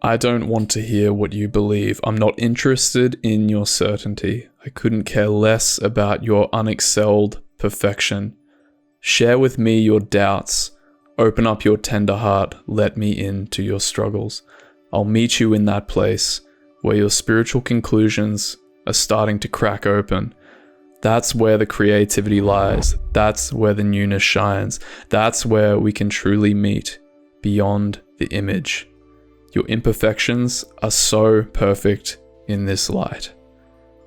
I don't want to hear what you believe. I'm not interested in your certainty. I couldn't care less about your unexcelled perfection. Share with me your doubts. Open up your tender heart. Let me into your struggles. I'll meet you in that place where your spiritual conclusions are starting to crack open. That's where the creativity lies. That's where the newness shines. That's where we can truly meet beyond the image. Your imperfections are so perfect in this light.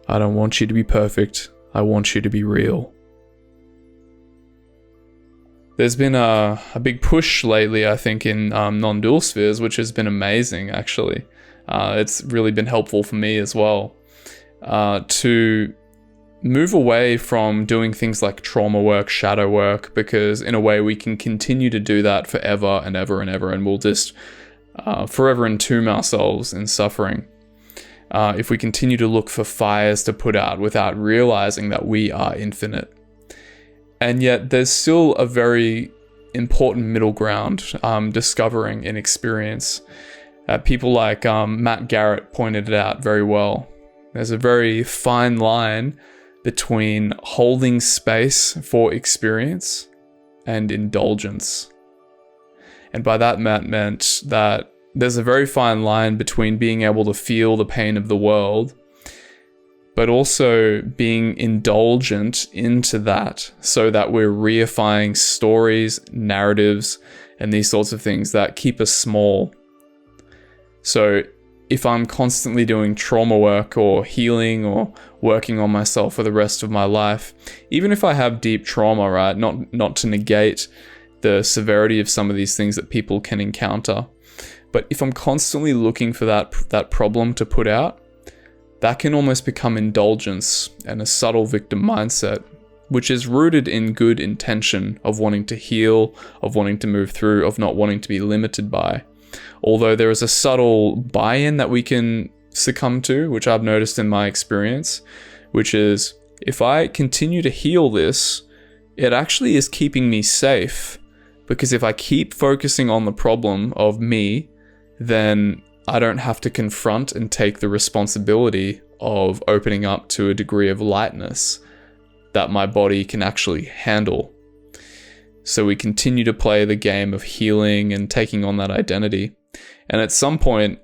I don't want you to be perfect. I want you to be real. There's been a big push lately, I think, in non-dual spheres, which has been amazing, actually. It's really been helpful for me as well, to move away from doing things like trauma work, shadow work, because in a way we can continue to do that forever and ever and ever, and we'll just forever entomb ourselves in suffering. If we continue to look for fires to put out without realizing that we are infinite. And yet there's still a very important middle ground discovering in experience. People like Matt Garrett pointed it out very well. There's a very fine line between holding space for experience and indulgence. And by that, Matt meant that there's a very fine line between being able to feel the pain of the world, but also being indulgent into that so that we're reifying stories, narratives, and these sorts of things that keep us small. So if I'm constantly doing trauma work or healing or working on myself for the rest of my life, even if I have deep trauma, right, not to negate the severity of some of these things that people can encounter, but if I'm constantly looking for that problem to put out, that can almost become indulgence and a subtle victim mindset, which is rooted in good intention of wanting to heal, of wanting to move through, of not wanting to be limited by. Although there is a subtle buy-in that we can succumb to, which I've noticed in my experience, which is if I continue to heal this, it actually is keeping me safe. Because if I keep focusing on the problem of me, then I don't have to confront and take the responsibility of opening up to a degree of lightness that my body can actually handle. So we continue to play the game of healing and taking on that identity. And at some point,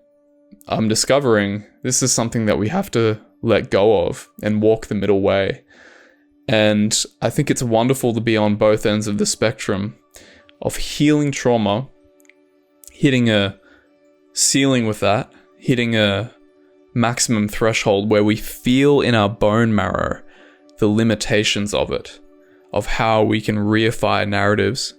I'm discovering this is something that we have to let go of and walk the middle way. And I think it's wonderful to be on both ends of the spectrum of healing trauma, hitting a ceiling with that, hitting a maximum threshold where we feel in our bone marrow the limitations of it, of how we can reify narratives,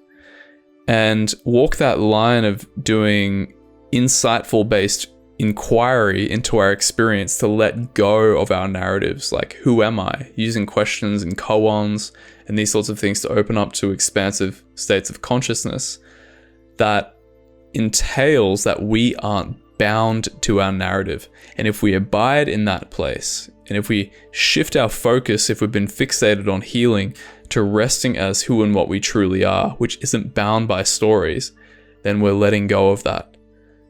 and walk that line of doing insightful based inquiry into our experience to let go of our narratives, like who am I, using questions and koans and these sorts of things to open up to expansive states of consciousness that entails that we aren't bound to our narrative. And if we abide in that place, and if we shift our focus, if we've been fixated on healing, to resting as who and what we truly are, which isn't bound by stories, then we're letting go of that.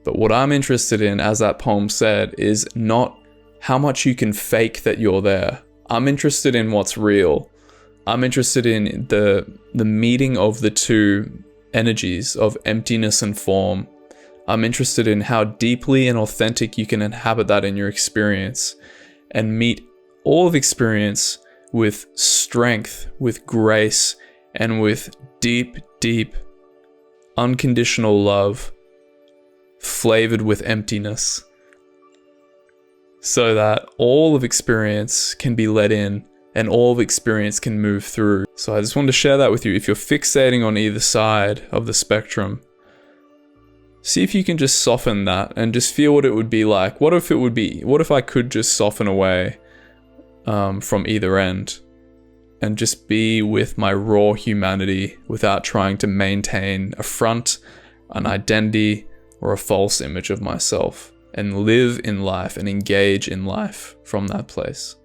But what I'm interested in, as that poem said, is not how much you can fake that you're there. I'm interested in what's real. I'm interested in the meeting of the two energies of emptiness and form. I'm interested in how deeply and authentic you can inhabit that in your experience and meet all of experience with strength, with grace, and with deep, deep, unconditional love, flavored with emptiness, so that all of experience can be let in and all of experience can move through. So I just wanted to share that with you. If you're fixating on either side of the spectrum, see if you can just soften that and just feel what it would be like. What if I could just soften away from either end and just be with my raw humanity without trying to maintain a front, an identity, or a false image of myself, and live in life and engage in life from that place.